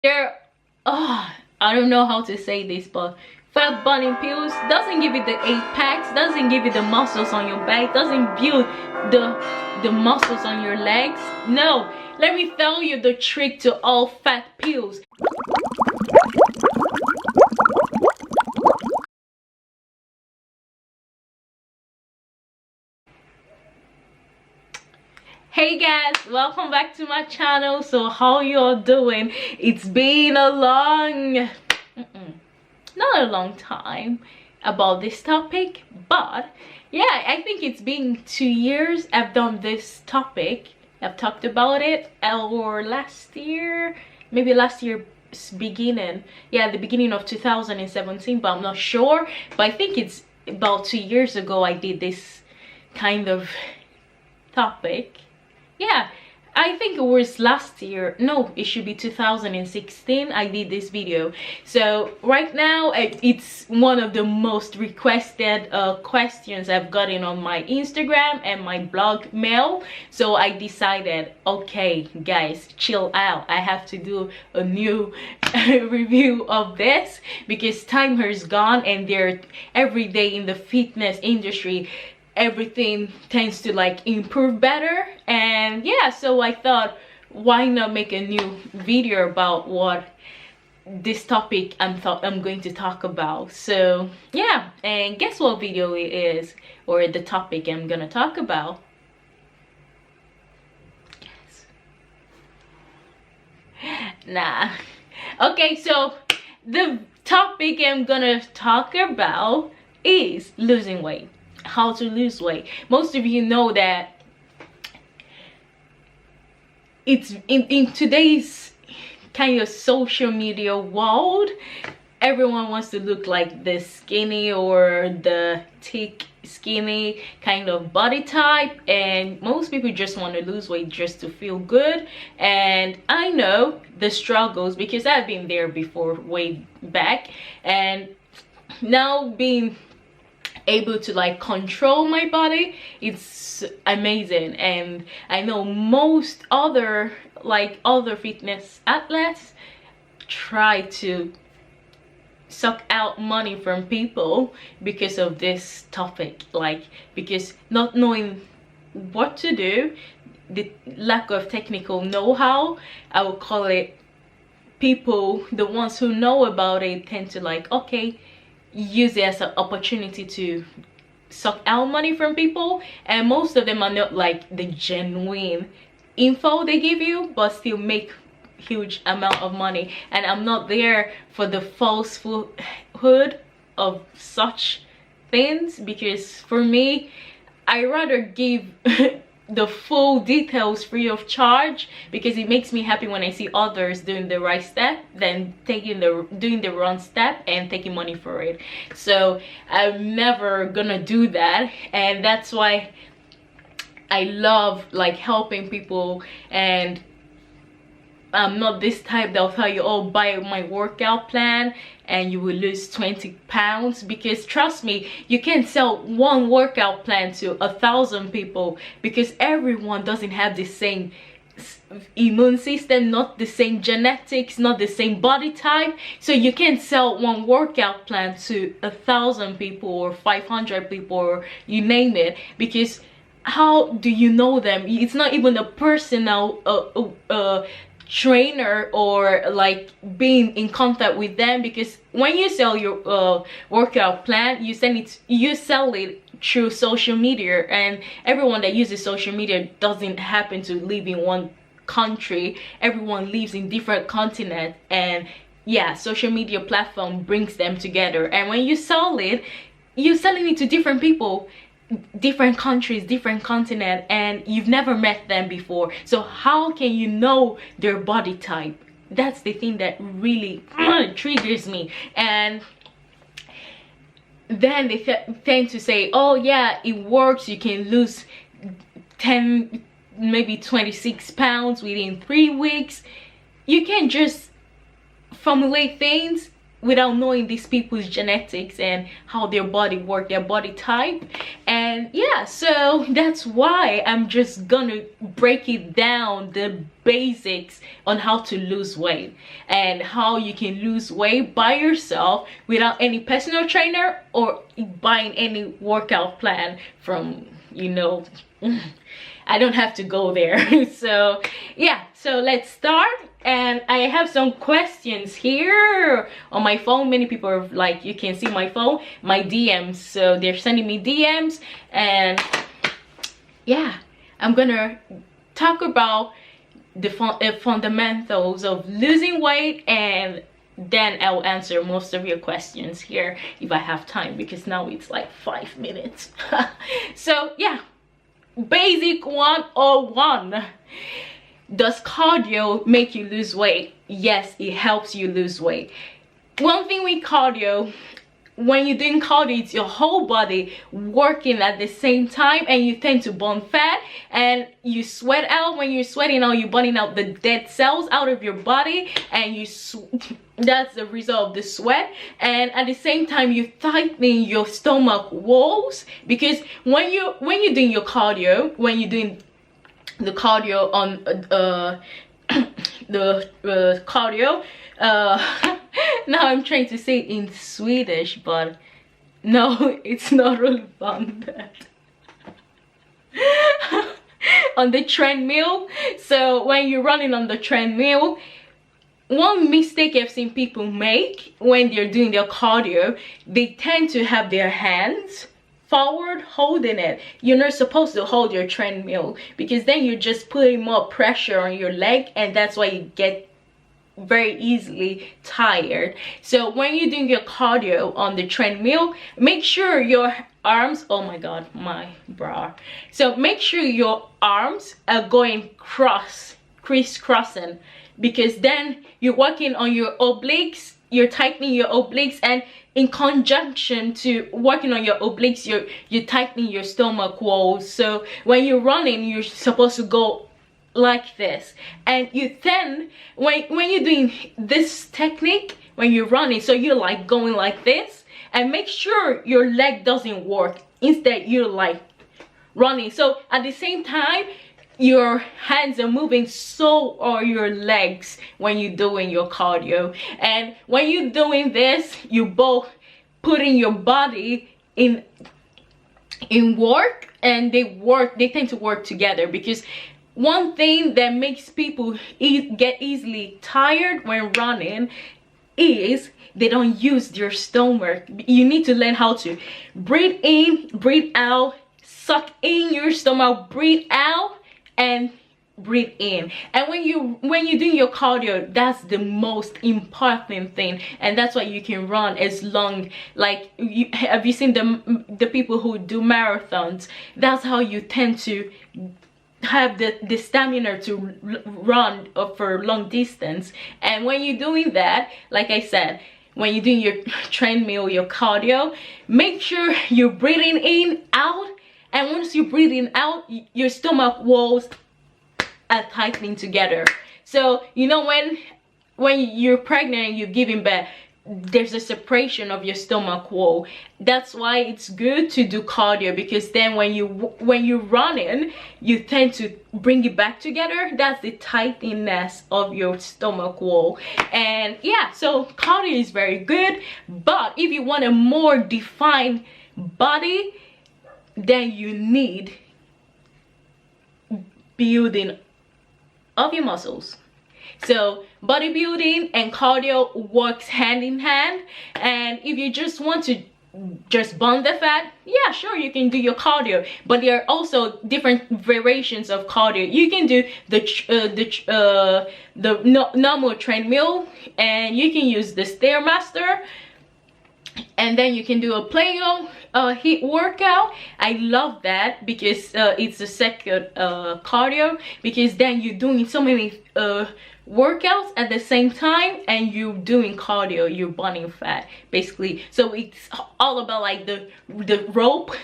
They're, I don't know how to say this, but fat burning pills doesn't give you the 8 packs, doesn't give you the muscles on your back, doesn't build the muscles on your legs. No, let me tell you the trick to all fat pills. Hey guys, welcome back to my channel. So how y'all doing? It's been a not a long time about this topic, but yeah, I think it's been 2 years I've done this topic. I've talked about it, or last year, maybe last year's beginning, yeah, the beginning of 2017, but I'm not sure. But I think it's about 2 years ago I did this kind of topic. Yeah, I think it was last year. No, it should be 2016 I did this video. So right now it's one of the most requested questions I've gotten on my Instagram and my blog mail. So I decided, okay guys, chill out, I have to do a new review of this, because time has gone and they're every day in the fitness industry, everything tends to like improve better. And yeah, so I thought, why not make a new video about what this topic I'm going to talk about. So yeah, and guess what video it is, or the topic I'm gonna talk about? Yes. Nah. Okay, so the topic I'm gonna talk about is losing weight. How to lose weight. Most of you know that it's in today's kind of social media world, everyone wants to look like the skinny or the thick skinny kind of body type, and most people just want to lose weight just to feel good. And I know the struggles, because I've been there before, way back, and now being able to like control my body, it's amazing. And I know most other fitness athletes try to suck out money from people because of this topic, like because not knowing what to do, the lack of technical know-how, I would call it. People, the ones who know about it, tend to like, okay, use it as an opportunity to suck out money from people, and most of them are not like the genuine info they give you, but still make huge amount of money. And I'm not there for the falsehood of such things, because for me, I rather give the full details free of charge, because it makes me happy when I see others doing the right step than doing the wrong step and taking money for it. So I'm never gonna do that, and that's why I love like helping people. And I'm not this type that'll tell you, oh, buy my workout plan and you will lose 20 pounds, because trust me, you can't sell one workout plan to 1,000 people, because everyone doesn't have the same immune system, not the same genetics, not the same body type. So you can't sell one workout plan to 1,000 people or 500 people, or you name it, because how do you know them? It's not even a personal trainer or like being in contact with them, because when you sell your workout plan, you sell it through social media, and everyone that uses social media doesn't happen to live in one country. Everyone lives in different continents, and yeah, social media platform brings them together. And when you sell it, you're selling it to different people, different countries, different continent, and you've never met them before. So how can you know their body type? That's the thing that really triggers me. And then they tend to say, oh yeah, it works, you can lose 10, maybe 26 pounds within 3 weeks. You can't just formulate things without knowing these people's genetics and how their body work, their body type. And yeah, so that's why I'm just gonna break it down, the basics on how to lose weight and how you can lose weight by yourself without any personal trainer or buying any workout plan from, you know, I don't have to go there. So yeah, so let's start. And I have some questions here on my phone. Many people are like, you can see my phone, my DMs, so they're sending me DMs. And yeah, I'm gonna talk about the fundamentals of losing weight, and then I'll answer most of your questions here if I have time, because now it's like 5 minutes. So yeah, basic 101. Does cardio make you lose weight? Yes, it helps you lose weight. One thing with cardio, when you're doing cardio, it's your whole body working at the same time, and you tend to burn fat and you sweat out. When you're sweating out, you're burning out the dead cells out of your body, and that's the result of the sweat. And at the same time, you're tightening your stomach walls, because when you're doing your cardio, when you're doing the cardio on the cardio, now I'm trying to say it in Swedish, but no, it's not really fun. On the treadmill. So when you're running on the treadmill, one mistake I've seen people make when they're doing their cardio, they tend to have their hands forward holding it. You're not supposed to hold your treadmill, because then you're just putting more pressure on your leg, and that's why you get very easily tired. So when you're doing your cardio on the treadmill, make sure your arms, oh my god, my bra, so make sure your arms are going crisscrossing, because then you're working on your obliques, you're tightening your obliques, and in conjunction to working on your obliques, you're tightening your stomach walls. So when you're running, you're supposed to go like this, and you then when you're doing this technique, when you're running, so you're like going like this, and make sure your leg doesn't work, instead you're like running. So at the same time, your hands are moving, so are your legs when you're doing your cardio. And when you're doing this, you both putting your body in work, and they tend to work together. Because one thing that makes people get easily tired when running is they don't use their stomach. You need to learn how to breathe in, breathe out, suck in your stomach, breathe out, and breathe in. And when you're doing your cardio, that's the most important thing, and that's why you can run as long, like, have you seen the people who do marathons? That's how you tend to have the stamina to run for long distance. And when you're doing that, like I said, when you're doing your treadmill, your cardio, make sure you're breathing in, out. And once you're breathing out, your stomach walls are tightening together. So you know, when you're pregnant and you're giving birth, there's a separation of your stomach wall. That's why it's good to do cardio, because then when you're running, you tend to bring it back together. That's the tightness of your stomach wall. And yeah, so cardio is very good, but if you want a more defined body, then you need building of your muscles. So bodybuilding and cardio works hand in hand. And if you just want to just burn the fat, yeah, sure, you can do your cardio, but there are also different variations of cardio. You can do the normal treadmill, and you can use the Stairmaster, and then you can do a plyo HIIT workout. I love that because it's a second cardio, because then you're doing so many workouts at the same time, and you're doing cardio, you're burning fat basically. So it's all about like the rope,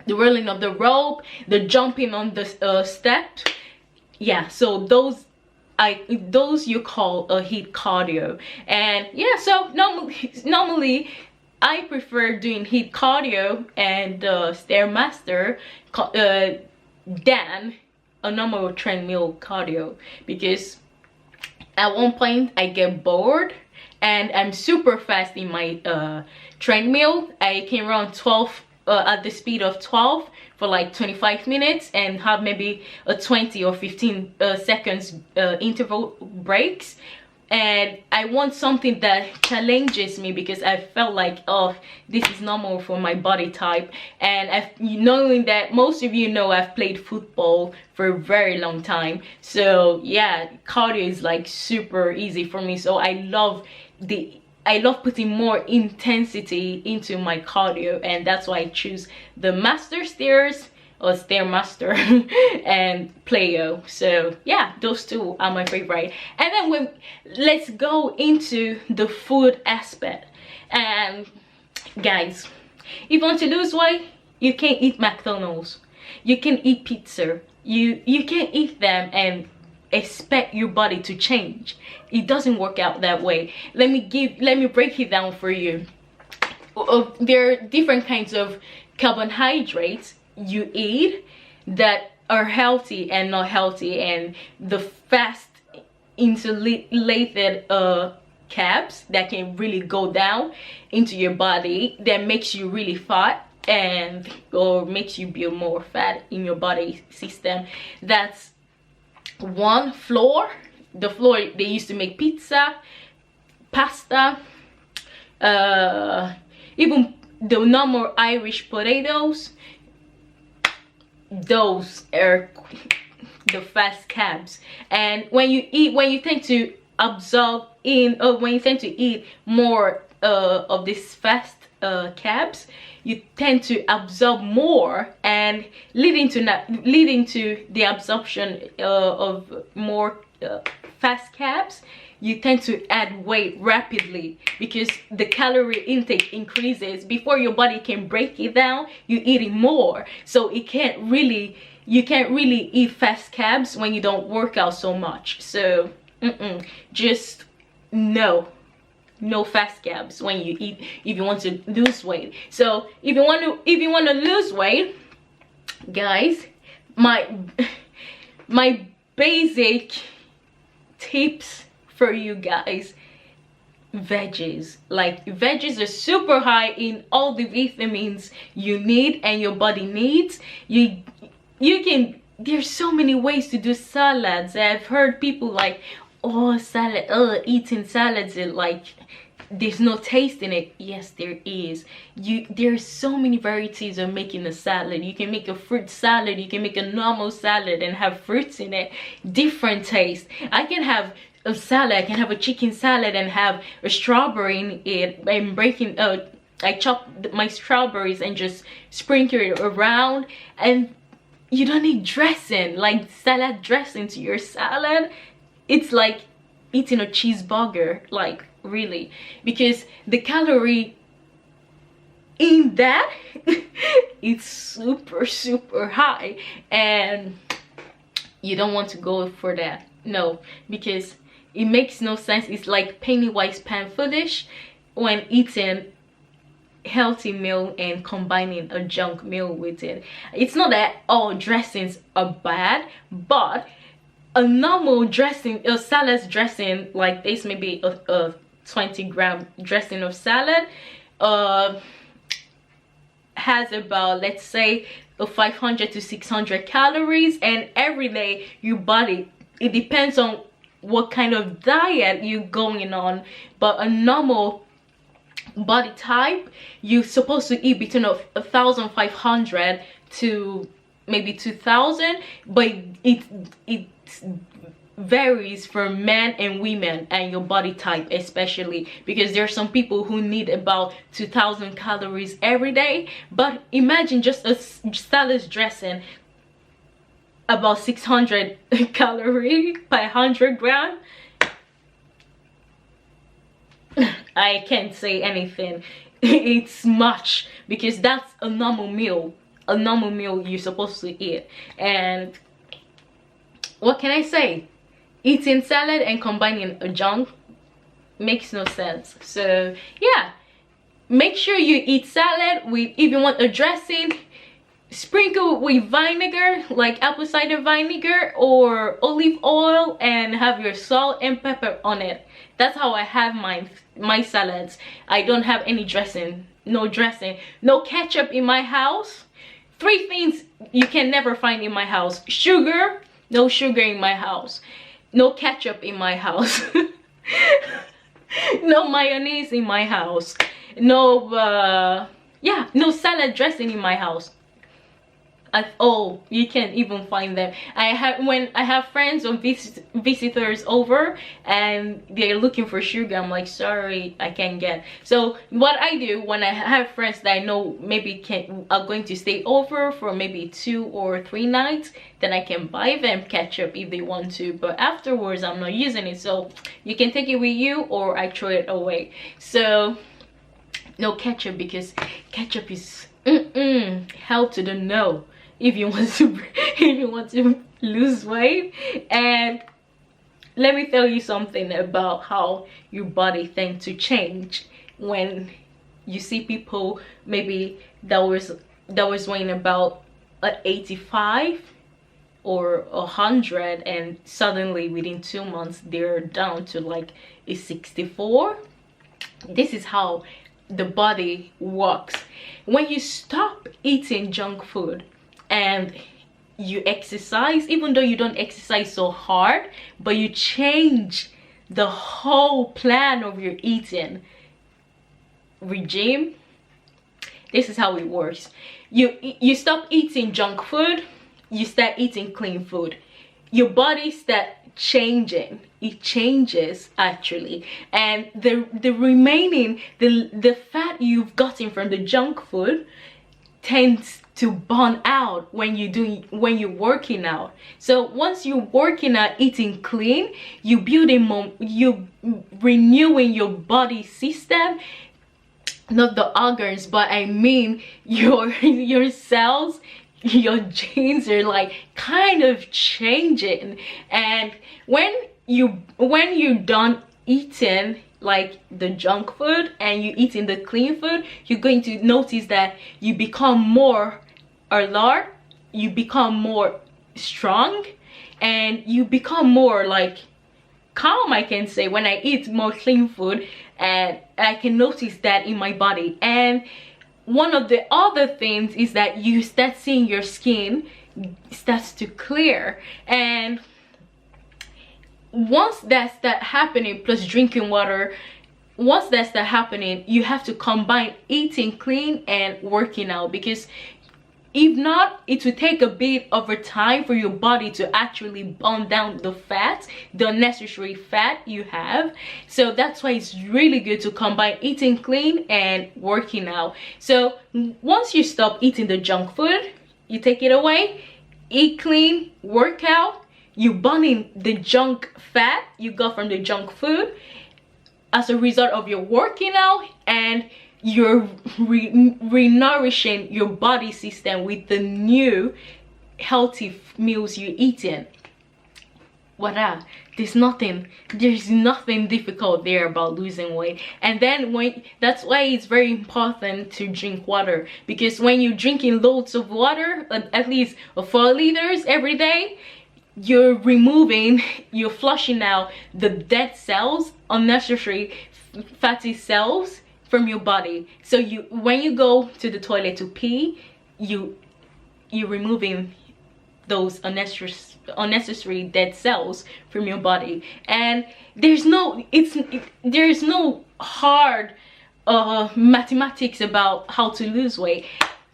the rolling of the rope, the jumping on the step. Yeah, so those those you call a HIIT cardio. And yeah, so normally I prefer doing HIIT cardio and Stairmaster than a normal treadmill cardio, because at one point I get bored and I'm super fast in my treadmill. I can run 12 at the speed of 12 for like 25 minutes and have maybe a 20 or 15 seconds interval breaks. And I want something that challenges me, because I felt like, oh, this is normal for my body type. And knowing that most of you know I've played football for a very long time, so yeah, cardio is like super easy for me. So I love putting more intensity into my cardio, and that's why I choose the Master Stairs or Stairmaster and Plyo. So yeah, those two are my favorite. And then let's go into the food aspect. And guys, if you want to lose weight, you can eat McDonald's, you can eat pizza, you can eat them and expect your body to change. It doesn't work out that way. Let me break it down for you. There are different kinds of carbohydrates you eat that are healthy and not healthy, and the fast insulated carbs that can really go down into your body, that makes you really fat and or makes you build more fat in your body system. That's one. Flour, the flour they used to make pizza, pasta, even the normal Irish potatoes. Those are the fast carbs. And when you tend to absorb when you tend to eat more of these fast carbs, you tend to absorb more, and leading to the absorption of more fast carbs, you tend to add weight rapidly, because the calorie intake increases. Before your body can break it down, you're eating more, so you can't really eat fast carbs when you don't work out so much. So just no fast carbs when you eat, if you want to lose weight. So if you want to lose weight, guys, my basic tips for you guys: veggies. Like, veggies are super high in all the vitamins you need and your body needs. You can, there's so many ways to do salads. I've heard people like, oh, salad, eating salads is like there's no taste in it. Yes, there is. There's so many varieties of making a salad. You can make a fruit salad, you can make a normal salad and have fruits in it, different taste. I can have a salad, I can have a chicken salad and have a strawberry in it. I'm breaking I chop my strawberries and just sprinkle it around, and you don't need dressing, like salad dressing to your salad. It's like eating a cheeseburger, like, really, because the calorie in that it's super high, and you don't want to go for that. No, because it makes no sense. It's like penny wise pound foolish when eating healthy meal and combining a junk meal with it. It's not that all dressings are bad, but a normal dressing, a salad dressing like this, maybe a 20-gram dressing of salad has about, let's say, 500 to 600 calories. And every day your body, it depends on what kind of diet you're going on, but a normal body type, you're supposed to eat between 1,500 to maybe 2,000, but it varies for men and women and your body type, especially because there are some people who need about 2,000 calories every day. But imagine just a salad dressing, about 600 calories per 100 gram. I can't say anything. It's much, because that's a normal meal you're supposed to eat. And what can I say? eating salad and combining a junk makes no sense. So yeah, make sure you eat salad with, if you want a dressing, sprinkle with vinegar, like apple cider vinegar or olive oil, and have your salt and pepper on it. That's how I have my salads. I don't have any dressing, no dressing, no ketchup in my house. 3 things you can never find in my house: sugar, no sugar in my house, no ketchup in my house, no mayonnaise in my house, no yeah, no salad dressing in my house at all. You can't even find them. When I have friends or visitors over and they're looking for sugar, I'm like, sorry, I can't get. So what I do when I have friends that I know maybe are going to stay over for maybe 2 or 3 nights, then I can buy them ketchup if they want to, but afterwards I'm not using it. So you can take it with you or I throw it away. So no ketchup, because ketchup is hell to the no if you want to lose weight. And let me tell you something about how your body tends to change when you see people maybe that was weighing about 85 or 100, and suddenly within 2 months they're down to like a 64. This is how the body works. When you stop eating junk food and you exercise, even though you don't exercise so hard, but you change the whole plan of your eating regime, this is how it works. You stop eating junk food, you start eating clean food, your body starts changing. It changes actually, and the remaining the fat you've gotten from the junk food tends to burn out when you're working out. So once you're working out, eating clean, you renewing your body system, not the organs, but I mean your cells, your genes are like kind of changing. And when you're done eating like the junk food and you eating the clean food, you're going to notice that you become more alert, you become more strong, and you become more like calm, I can say, when I eat more clean food. And I can notice that in my body. And one of the other things is that you start seeing your skin starts to clear. And once that starts happening, plus drinking water, once that starts happening, you have to combine eating clean and working out, because if not, it will take a bit of a time for your body to actually burn down the fat, the unnecessary fat you have. So that's why it's really good to combine eating clean and working out. So once you stop eating the junk food, you take it away, eat clean, work out, you're burning the junk fat you got from the junk food as a result of your working out, and you're re-nourishing your body system with the new healthy meals you're eating. Voila. There's nothing difficult there about losing weight. And then that's why it's very important to drink water, because when you're drinking loads of water, at least 4 liters every day, you're flushing out the dead cells, unnecessary fatty cells from your body. So when you go to the toilet to pee, you're removing those unnecessary dead cells from your body. And there's no hard mathematics about how to lose weight.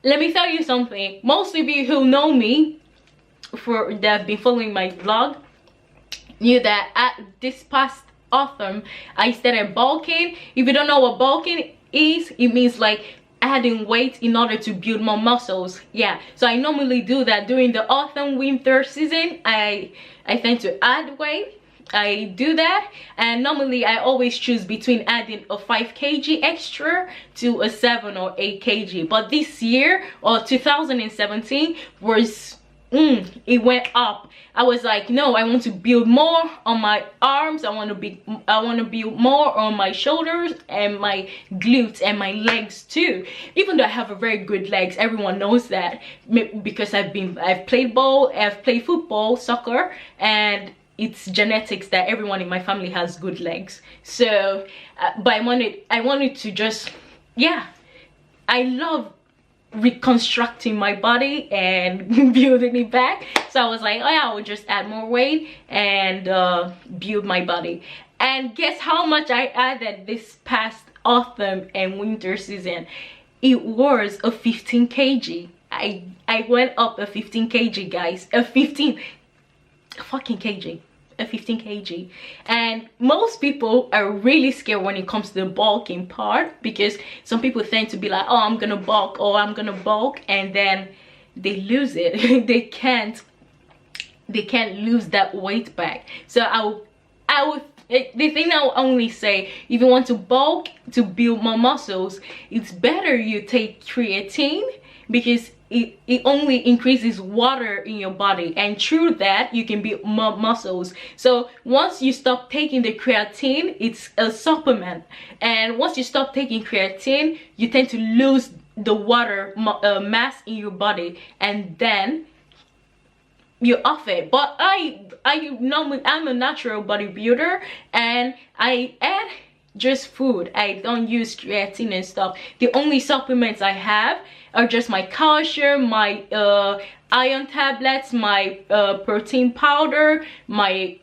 Let me tell you something. Most of you who know me, that have been following my vlog, knew that at this past autumn I started bulking. If you don't know what bulking is, it means like adding weight in order to build more muscles. Yeah, so I normally do that during the autumn winter season. I tend to add weight. I do that, and normally I always choose between adding a 5 kg extra to a 7 or 8 kg. But this year, or 2017, was it went up. I was like, no, I want to build more on my arms. I want to build more on my shoulders and my glutes and my legs too. Even though I have a very good legs, everyone knows that, because I've played ball, I've played football, soccer, and it's genetics that everyone in my family has good legs. So but I wanted to just, yeah, I love reconstructing my body and building it back. So I was like, oh yeah, I will just add more weight and build my body. And guess how much I added this past autumn and winter season? It was a 15 kg. I went up a 15 kg, guys. A 15 fucking kg. A 15 kg. And most people are really scared when it comes to the bulking part, because some people tend to be like, oh, I'm gonna bulk, or I'm gonna bulk, and then they lose it. they can't lose that weight back. So I would the thing I will only say, if you want to bulk to build more muscles, it's better you take creatine, because it only increases water in your body, and through that you can build more muscles. So once you stop taking the creatine, it's a supplement, and once you stop taking creatine, you tend to lose the water mass in your body, and then you're off it. But I'm a natural bodybuilder, and I add just food. I don't use creatine and stuff. The only supplements I have are just my calcium, my iron tablets, my protein powder, my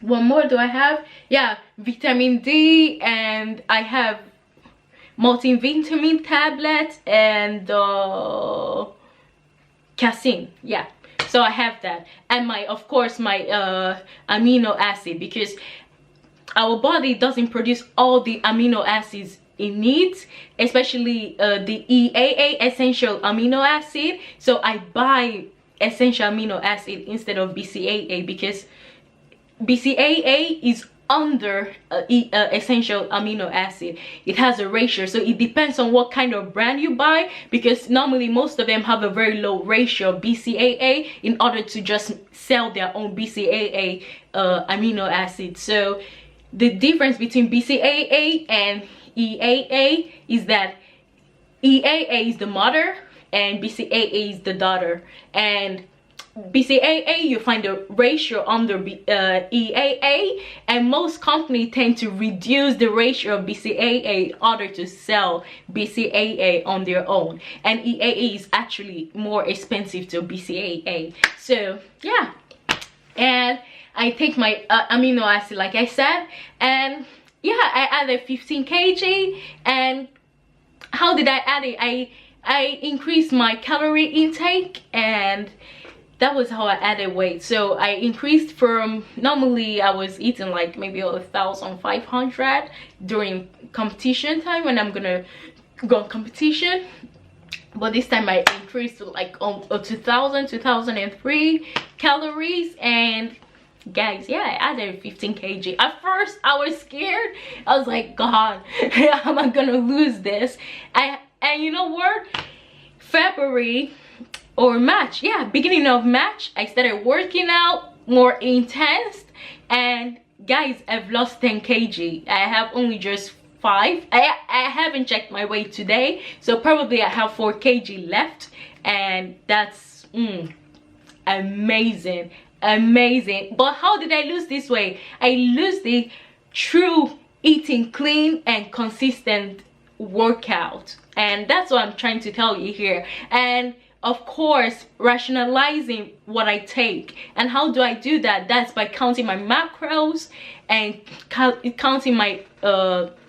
what more do I have? Yeah, vitamin D, and I have multivitamin tablets and casein. Yeah, so I have that, and of course my amino acid, because our body doesn't produce all the amino acids it needs, especially the EAA, essential amino acid. So I buy essential amino acid instead of BCAA, because BCAA is under essential amino acid. It has a ratio, so it depends on what kind of brand you buy, because normally most of them have a very low ratio of BCAA in order to just sell their own BCAA amino acid. So the difference between BCAA and EAA is that EAA is the mother and BCAA is the daughter, and BCAA you find the ratio under EAA, and most companies tend to reduce the ratio of BCAA in order to sell BCAA on their own, and EAA is actually more expensive to BCAA. So yeah, and I take my amino acid like I said, and yeah, I added 15 kg. And how did I add it? I increased my calorie intake, and that was how I added weight. So I increased from, normally I was eating like maybe 1,500 during competition time when I'm gonna go on competition, but this time I increased to like 2003 calories. And guys, yeah, I added 15 kg. At first I was scared. I was like, god, am I gonna lose this? And you know what, February or March, yeah, beginning of March, I started working out more intense, and guys, I've lost 10 kg. I have only just 5. I haven't checked my weight today, so probably I have 4 kg left, and that's amazing. But how did I lose this weight? I lose it through eating clean and consistent workout, and that's what I'm trying to tell you here. And of course, rationalizing what I take. And how do I do that? That's by counting my macros and counting my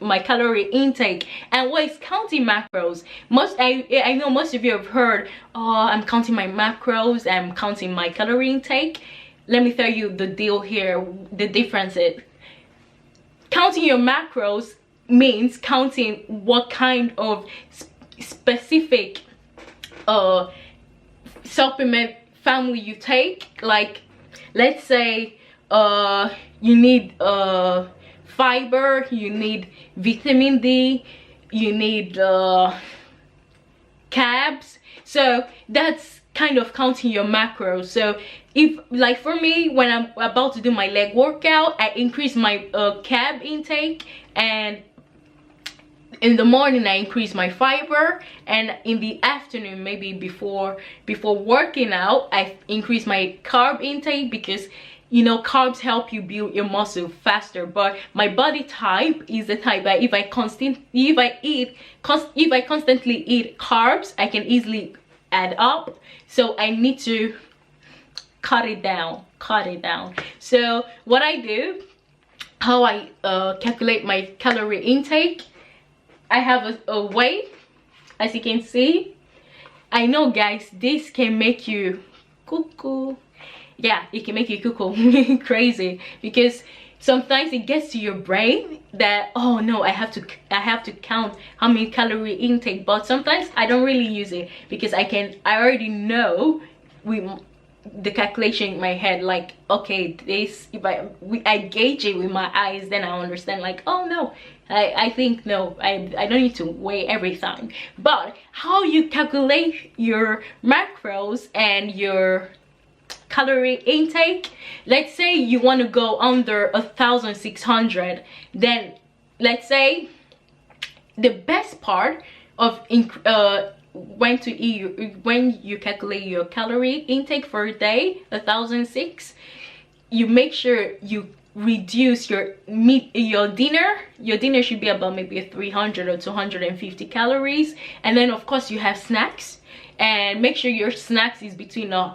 my calorie intake. And what is counting macros? I know most of you have heard, oh, I'm counting my macros, I'm counting my calorie intake. Let me tell you the deal here, the difference is, counting your macros means counting what kind of specific supplement family you take. Like, let's say you need fiber, you need vitamin D, you need carbs. So that's kind of counting your macros. So if, like for me, when I'm about to do my leg workout, I increase my carb intake, and in the morning I increase my fiber, and in the afternoon, maybe before working out, I increase my carb intake, because you know, carbs help you build your muscle faster. But my body type is the type that if I constantly eat carbs, I can easily add up. So I need to cut it down. So what I do, how I calculate my calorie intake, I have a way, as you can see. I know, guys, this can make you cuckoo. Yeah, it can make you cuckoo crazy, because sometimes it gets to your brain that, oh no, I have to count how many calorie intake. But sometimes I don't really use it, because I already know with the calculation in my head, like, okay, this, if I gauge it with my eyes, then I understand, like, oh no, I think no, I don't need to weigh every time. But how you calculate your macros and your calorie intake, let's say you want to go under 1,600, then let's say the best part of when you calculate your calorie intake for a day, 1,006, you make sure you reduce your dinner. Your dinner should be about maybe 300 or 250 calories, and then of course you have snacks, and make sure your snacks is between a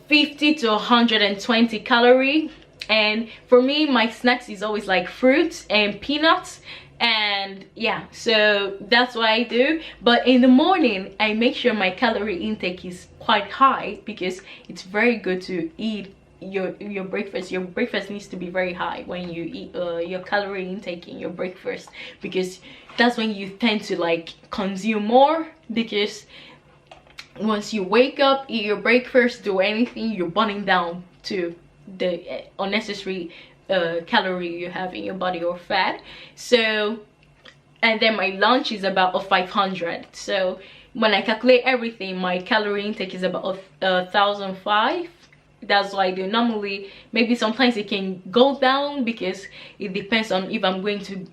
50 to 120 calorie. And for me, my snacks is always like fruits and peanuts, and yeah, so that's what I do. But in the morning, I make sure my calorie intake is quite high, because it's very good to eat your breakfast. Your breakfast needs to be very high when you eat your calorie intake in your breakfast, because that's when you tend to like consume more, because once you wake up, eat your breakfast, do anything, you're burning down to the unnecessary calorie you have in your body or fat. So, and then my lunch is about 500. So when I calculate everything, my calorie intake is about 1,005. That's what I do normally. Maybe sometimes it can go down, because it depends on if I'm going to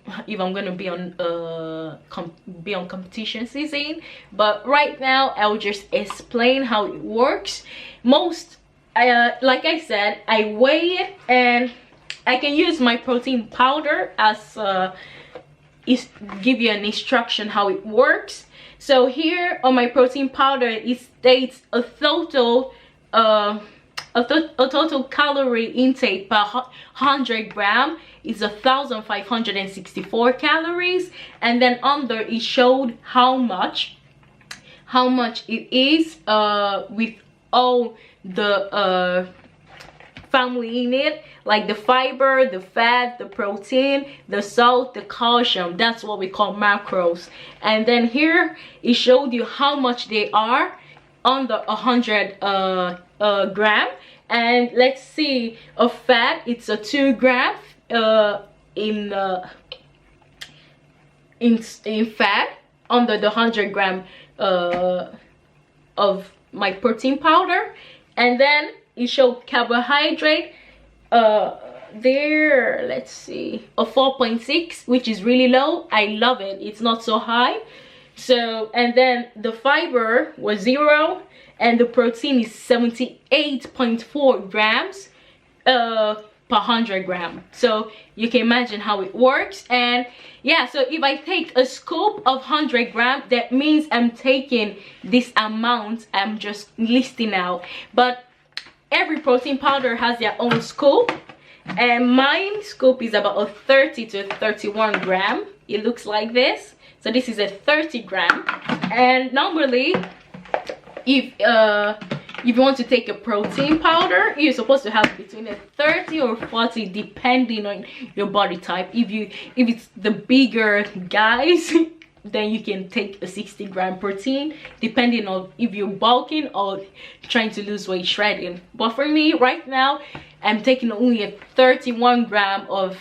be on competition season. But right now I'll just explain how it works. Like I said, I weigh it, and I can use my protein powder as give you an instruction how it works. So here on my protein powder, it states a total calorie intake per 100 gram is 1,564 calories, and then under it showed how much it is with all the family in it, like the fiber, the fat, the protein, the salt, the calcium. That's what we call macros. And then here it showed you how much they are under 100 gram. And let's see, of fat, it's a 2 gram in fat under the 100 gram of my protein powder. And then it showed carbohydrate there, let's see, a 4.6, which is really low. I love it, it's not so high. So, and then the fiber was 0, and the protein is 78.4 grams per 100 gram. So you can imagine how it works. And yeah, so if I take a scoop of 100 grams, that means I'm taking this amount I'm just listing out. But every protein powder has their own scoop, and mine scoop is about a 30 to 31 gram. It looks like this. So this is a 30 gram. And normally, if you want to take a protein powder, you're supposed to have between a 30 or 40, depending on your body type. If it's the bigger guys, then you can take a 60 gram protein, depending on if you're bulking or trying to lose weight, shredding. But for me right now, I'm taking only a 31 gram of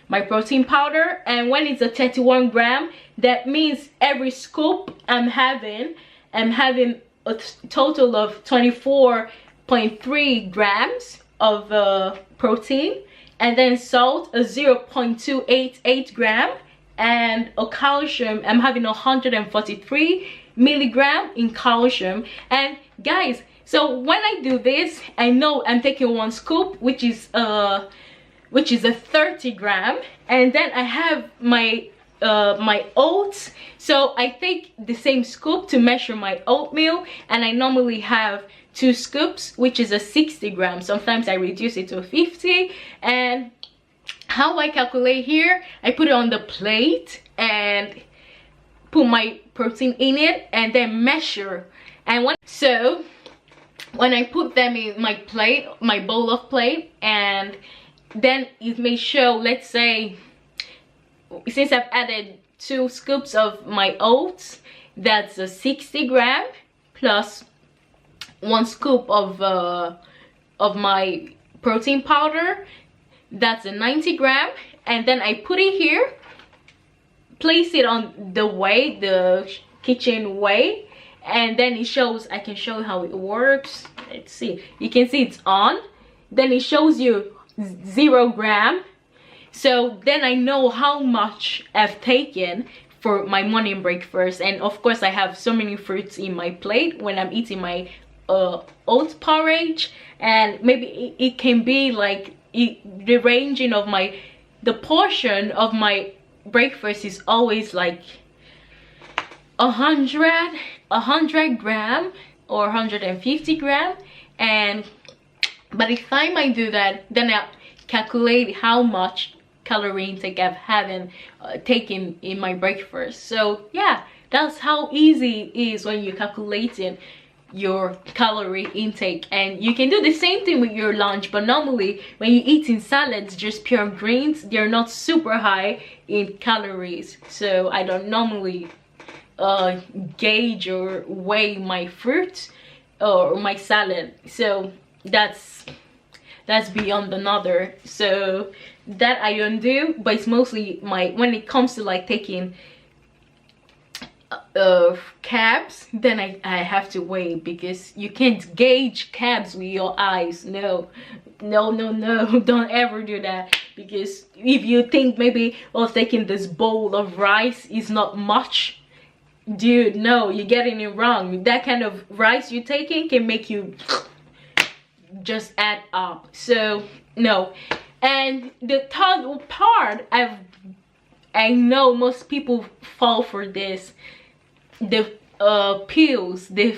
my protein powder. And when it's a 31 gram, that means every scoop I'm having total of 24.3 grams of protein, and then salt a 0.288 gram, and a calcium, I'm having 143 milligram in calcium. And guys, so when I do this, I know I'm taking 1 scoop, which is a 30 gram, and then I have my my oats, so I take the same scoop to measure my oatmeal, and I normally have 2 scoops, which is a 60 grams. Sometimes I reduce it to 50. And how I calculate here, I put it on the plate and put my protein in it and then measure. And when I put them in my plate, my bowl of plate, and then it may show, let's say, since I've added 2 scoops of my oats, that's a 60 gram plus 1 scoop of my protein powder, that's a 90 gram. And then I put it here, place it on the kitchen weigh, and then it shows, I can show you how it works. Let's see, you can see it's on, then it shows you 0 gram. So then I know how much I've taken for my morning breakfast. And of course I have so many fruits in my plate when I'm eating my oat porridge, and maybe it can be like the ranging of the portion of my breakfast is always like 100 gram or 150 gram. And by the time I do that, then I calculate how much calorie intake I've taken in my breakfast. So yeah, that's how easy it is when you're calculating your calorie intake. And you can do the same thing with your lunch, but normally when you're eating salads, just pure greens, they're not super high in calories. So I don't normally gauge or weigh my fruit or my salad. So that's beyond another. So that I don't do, but it's mostly when it comes to like taking carbs, then I have to weigh, because you can't gauge carbs with your eyes. No, don't ever do that. Because if you think maybe, oh, taking this bowl of rice is not much, dude, no, you're getting it wrong. That kind of rice you're taking can make you just add up. So no. And the third part, I know most people fall for this, the pills, the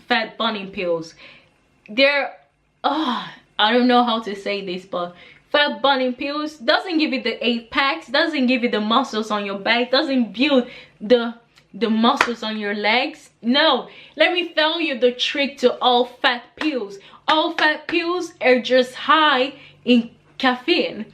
fat burning pills. They're I don't know how to say this, but fat burning pills doesn't give you the 8 packs, doesn't give you the muscles on your back, doesn't build the muscles on your legs. No, let me tell you the trick to all fat pills. All fat pills are just high in caffeine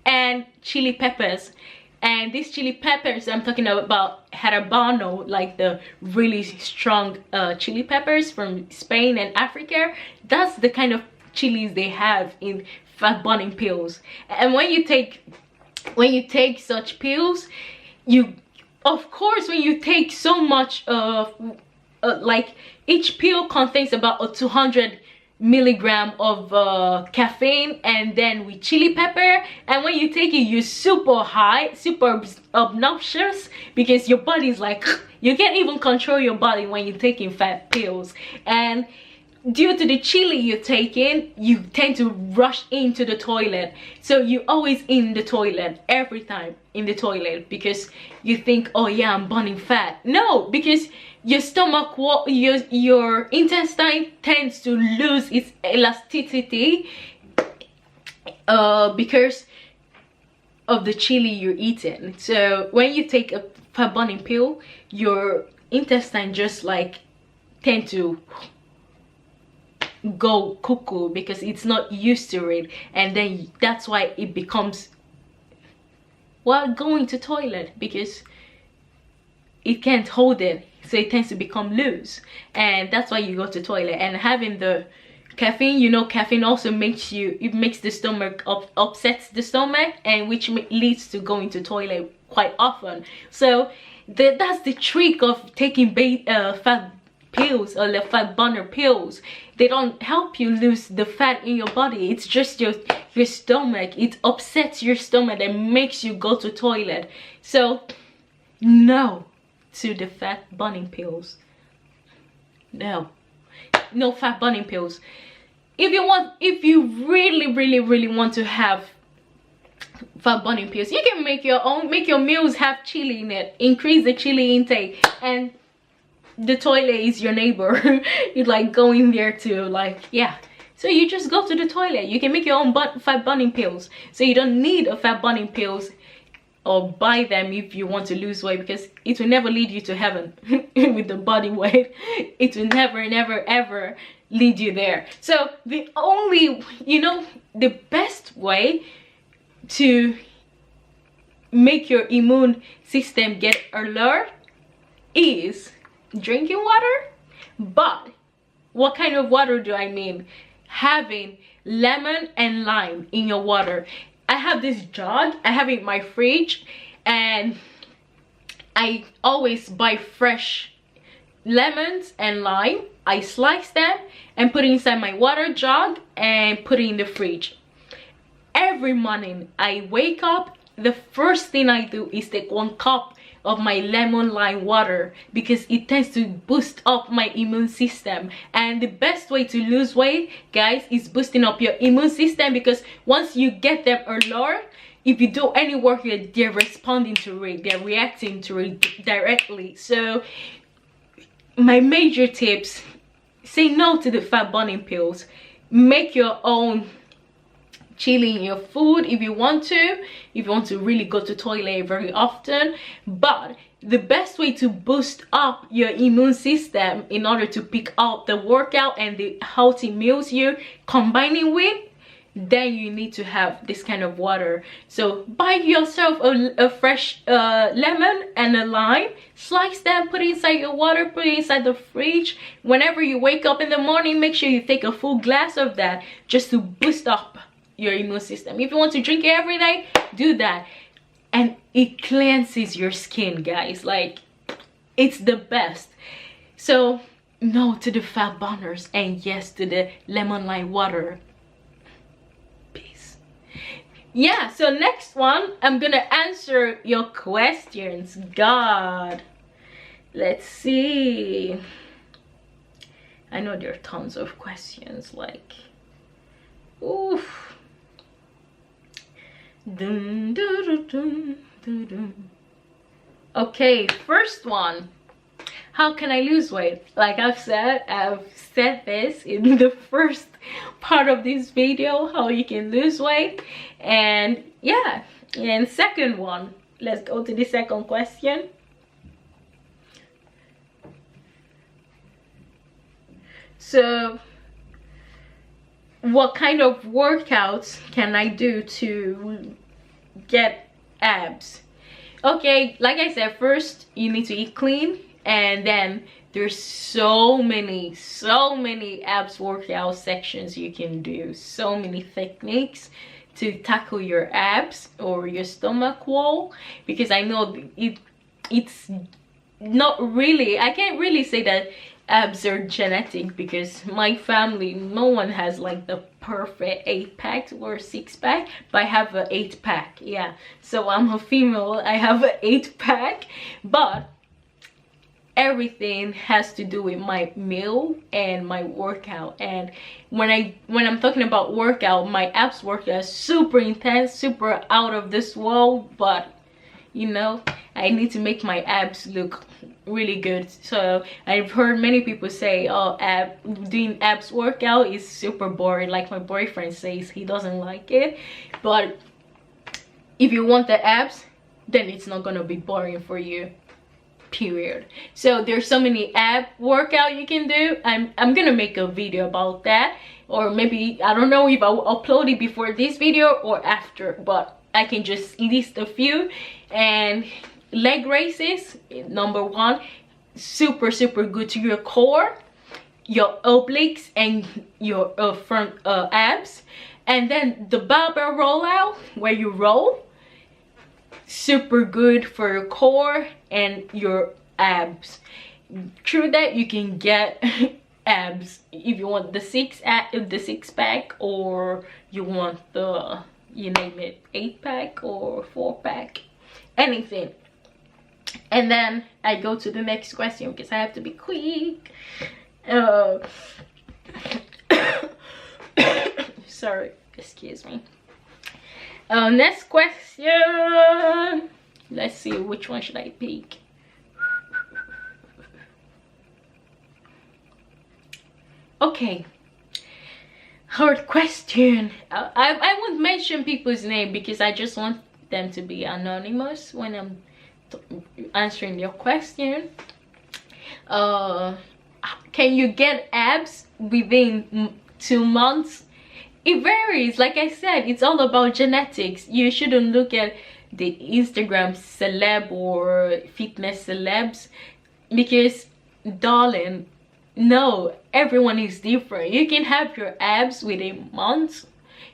and chili peppers. And these chili peppers, I'm talking about habanero, like the really strong chili peppers from Spain and Africa. That's the kind of chilies they have in fat burning pills. And when you take such pills, of course when you take so much like each pill contains about 200 milligram of caffeine, and then with chili pepper, and when you take it, you're super high, super obnoxious, because your body's like, you can't even control your body when you're taking fat pills. And due to the chili you're taking, you tend to rush into the toilet. So you're always in the toilet, every time in the toilet, because you think, oh yeah, I'm burning fat. No, because your stomach, your intestine tends to lose its elasticity because of the chili you're eating. So when you take a fat burning pill, your intestine just like tend to go cuckoo, because it's not used to it, and then that's why it becomes, well, going to toilet, because it can't hold it, so it tends to become loose, and that's why you go to toilet. And having the caffeine, you know, caffeine also makes the stomach upsets the stomach, and which leads to going to toilet quite often. So that's the trick of taking fat pills or the fat burner pills. They don't help you lose the fat in your body. It's just your stomach. It upsets your stomach and makes you go to toilet. So no to the fat burning pills. No fat burning pills. If you really want to have fat burning pills, you can make your own. Make your meals have chili in it. Increase the chili intake, and the toilet is your neighbor. You like go in there to like, yeah. So you just go to the toilet. You can make your own fat burning pills. So you don't need a fat burning pills or buy them if you want to lose weight, because it will never lead you to heaven with the body weight. It will never ever lead you there. So the only, the best way to make your immune system get alert is drinking water. But what kind of water do I mean? Having lemon and lime in your water. I have this jug, I have it in my fridge, and I always buy fresh lemons and lime. I slice them and put it inside my water jug and put it in the fridge. Every morning I wake up, the first thing I do is take 1 cup of my lemon lime water, because it tends to boost up my immune system. And the best way to lose weight, guys, is boosting up your immune system, because once you get them alert, if you do any work, they're responding to it, they're reacting to it directly. So my major tips: say no to the fat burning pills. Make your own chili in your food if you want to really go to toilet very often. But the best way to boost up your immune system in order to pick out the workout and the healthy meals you're combining with, then you need to have this kind of water. So buy yourself a fresh lemon and a lime, slice them, put it inside your water, put it inside the fridge. Whenever you wake up in the morning, make sure you take a full glass of that, just to boost up your immune system. If you want to drink it every day, do that. And it cleanses your skin, guys. Like, it's the best. So no to the fat burners and yes to the lemon lime water. Peace. Yeah, so next one, I'm gonna answer your questions. God, let's see. I know there are tons of questions, like, oof. Dun, dun, dun, dun, dun, dun. Okay, first one: how can I lose weight? Like I've said this in the first part of this video, how you can lose weight. And yeah, and second one, let's go to the second question. So what kind of workouts can I do to get abs? Okay, like I said, first you need to eat clean, and then there's so many abs workout sections you can do, so many techniques to tackle your abs or your stomach wall. Because I know it's not really, I can't really say that abs are genetic, because my family, no one has like the perfect 8-pack or 6-pack, but I have an 8-pack. Yeah, so I'm a female, I have an 8-pack, but everything has to do with my meal and my workout. And when I'm talking about workout, my abs workout is super intense, super out of this world, but I need to make my abs look really good. So I've heard many people say, oh, doing abs workout is super boring. Like my boyfriend says he doesn't like it. But if you want the abs, then it's not gonna be boring for you, period. So there's so many ab workout you can do. I'm gonna make a video about that, or maybe I don't know if I'll upload it before this video or after, but I can just list a few. And leg raises, number one, super good to your core, your obliques, and your front abs. And then the barbell rollout, where you roll, super good for your core and your abs. through that you can get abs if you want the six pack, or you want the, you name it, 8-pack or 4-pack, anything. And then I go to the next question because I have to be quick. Sorry, excuse me. Next question. Let's see, which one should I pick? Okay, hard question. I won't mention people's name because I just want them to be anonymous when I'm answering your question. Can you get abs within 2 months? It varies. Like I said, it's all about genetics. You shouldn't look at the Instagram celeb or fitness celebs, because, darling, no, everyone is different. You can have your abs within months,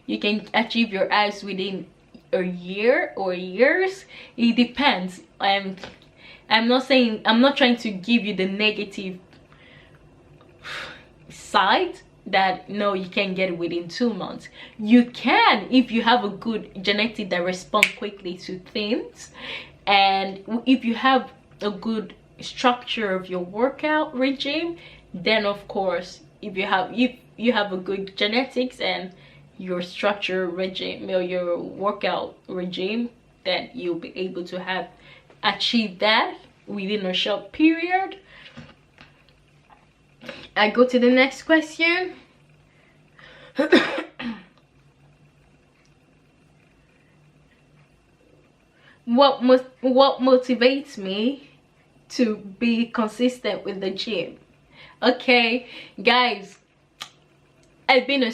you can achieve your abs within a year or years. It depends. I'm not trying to give you the negative side that no, you can get it within 2 months. You can if you have a good genetic that respond quickly to things, and if you have a good structure of your workout regime, then of course, if you have a good genetics and your structure regime or your workout regime, then you'll be able to achieve that within a short period. I go to the next question. What motivates me to be consistent with the gym? Okay, guys, I've been a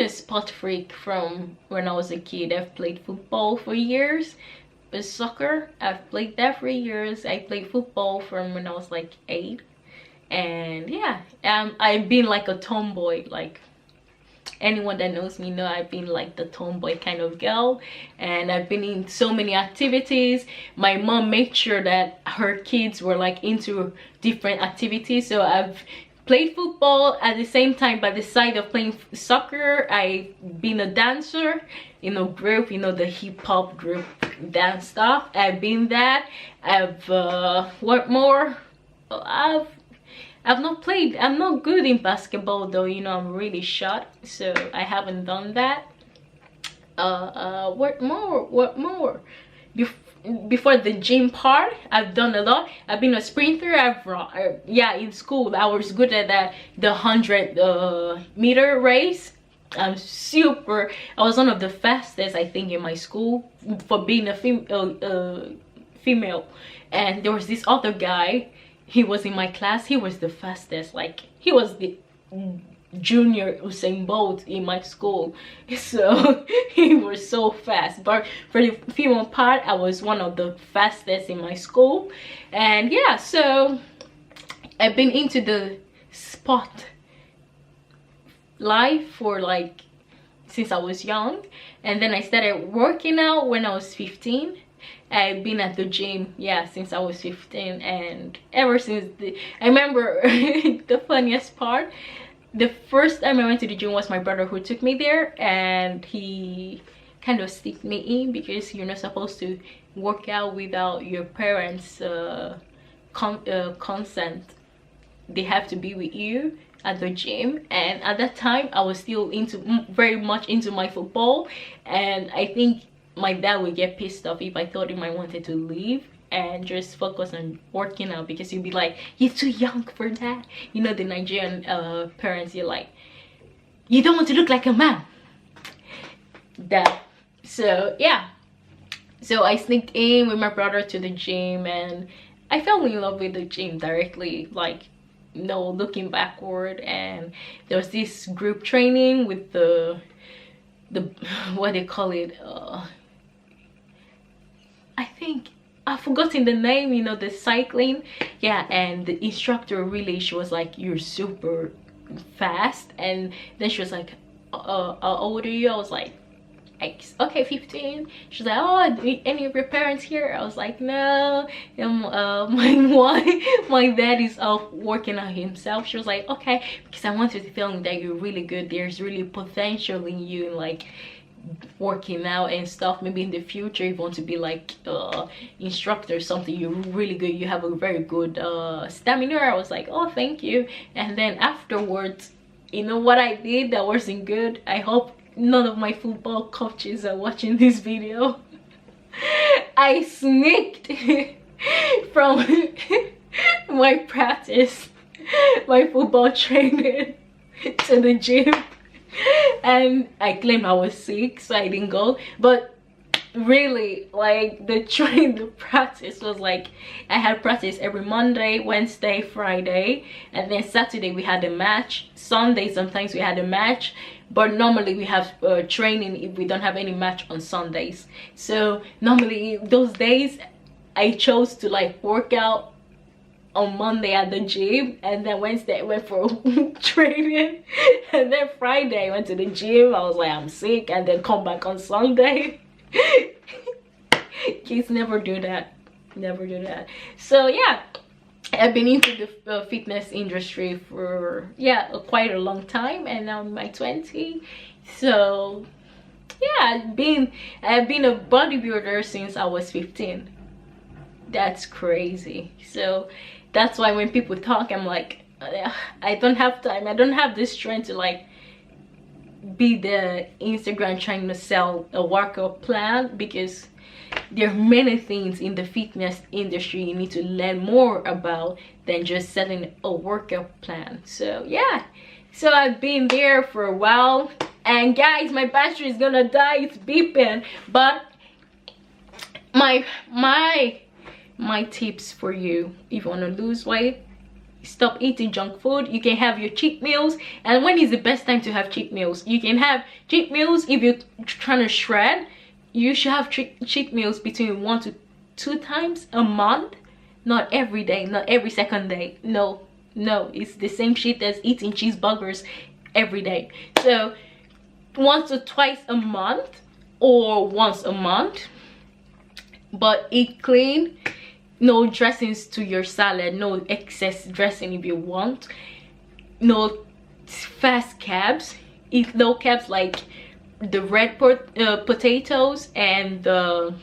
sport freak from when I was a kid. I've played football for years. Soccer, I've played that for years. I played football from when I was like 8. And yeah, I've been like a tomboy. Like, anyone that knows me know I've been like the tomboy kind of girl, and I've been in so many activities. My mom made sure that her kids were like into different activities, so I've played football at the same time. By the side of playing soccer, I've been a dancer in a group, you know, the hip-hop group dance stuff. I've been that. I've what more? I've not played. I'm not good in basketball though, you know, I'm really short, so I haven't done that. What more? Before the gym part, I've done a lot. I've been a sprinter. I've run, yeah, in school I was good at that, the 100-meter race. I was one of the fastest, I think, in my school for being a female. And there was this other guy, he was in my class. He was the fastest. Like, he was the junior Usain Bolt in my school, so he was so fast. But for the female part, I was one of the fastest in my school. And yeah, so I've been into the sport life for like since I was young, and then I started working out when I was 15. I've been at the gym, yeah, since I was 15, and ever since I remember the funniest part, the first time I went to the gym was my brother who took me there, and he kind of sticked me in because you're not supposed to work out without your parents' consent. They have to be with you at the gym. And at that time I was still very much into my football, and I think my dad would get pissed off if I told him I wanted to leave and just focus on working out, because he'd be like, you're too young for that. You know, the Nigerian parents, you're like, you don't want to look like a man. That, so yeah, so I sneaked in with my brother to the gym, and I fell in love with the gym directly, like no looking backward. And there was this group training with the what they call it, I think I've forgotten the name, you know, the cycling, yeah. And the instructor, really, she was like, you're super fast. And then she was like, how old are you? I was like, okay, 15. She's like, oh, any of your parents here? I was like, no, my dad is off working on himself. She was like, okay, because I want you to feel that you're really good. There's really potential in you, like working out and stuff. Maybe in the future you want to be like instructor or something. You're really good, you have a very good stamina. I was like, oh, thank you. And then afterwards, you know what I did that wasn't good? I hope none of my football coaches are watching this video. I sneaked from my practice, my football training, to the gym, and I claimed I was sick, so I didn't go. But really, like, the practice was like, I had practice every Monday, Wednesday, Friday, and then Saturday we had a match. Sunday sometimes we had a match, but normally we have training if we don't have any match on Sundays. So normally those days I chose to like work out on Monday at the gym, and then Wednesday I went for training, and then Friday I went to the gym. I was like, I'm sick, and then come back on Sunday. Kids never do that, never do that. So yeah, I've been into the fitness industry for quite a long time, and now I'm in my 20s. So yeah, I've been a bodybuilder since I was 15. That's crazy. So that's why when people talk, I'm like, I don't have time, I don't have the strength to like be the Instagram trying to sell a workout plan, because there are many things in the fitness industry you need to learn more about than just selling a workout plan. So yeah, so I've been there for a while, and guys, my battery is gonna die, it's beeping. But my tips for you, if you want to lose weight, stop eating junk food. You can have your cheat meals. And when is the best time to have cheat meals? You can have cheat meals if you're trying to shred. You should have cheat meals between 1 to 2 times a month, not every day, not every second day. No, it's the same shit as eating cheeseburgers every day. So 1 to 2 a month, or once a month, but eat clean. No dressings to your salad, no excess dressing if you want. No fast carbs. Eat low carbs, like the red potatoes and the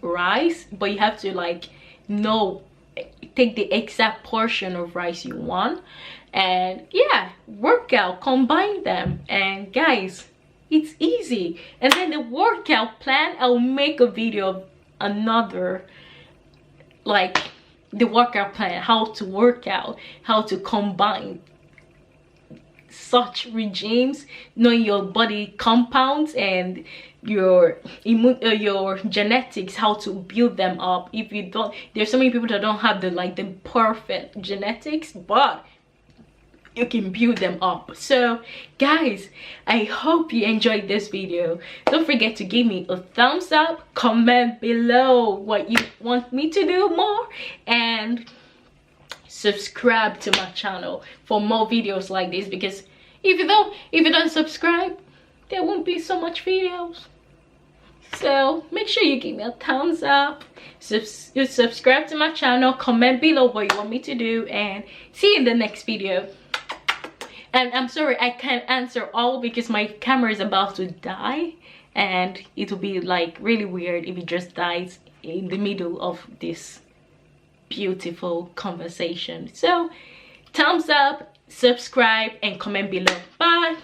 rice, but you have to like take the exact portion of rice you want. And yeah, workout, combine them, and guys, it's easy. And then the workout plan, I'll make a video of another, like the workout plan, how to work out, how to combine such regimes, knowing your body compounds and your genetics, how to build them up. If you don't, there's so many people that don't have the perfect genetics, but you can build them up. So guys, I hope you enjoyed this video. Don't forget to give me a thumbs up, comment below what you want me to do more, and subscribe to my channel for more videos like this, because if you don't subscribe, there won't be so much videos. So make sure you give me a thumbs up, subscribe to my channel, comment below what you want me to do, and see you in the next video. And I'm sorry I can't answer all because my camera is about to die, and it will be like really weird if it just dies in the middle of this beautiful conversation. So thumbs up, subscribe, and comment below. Bye.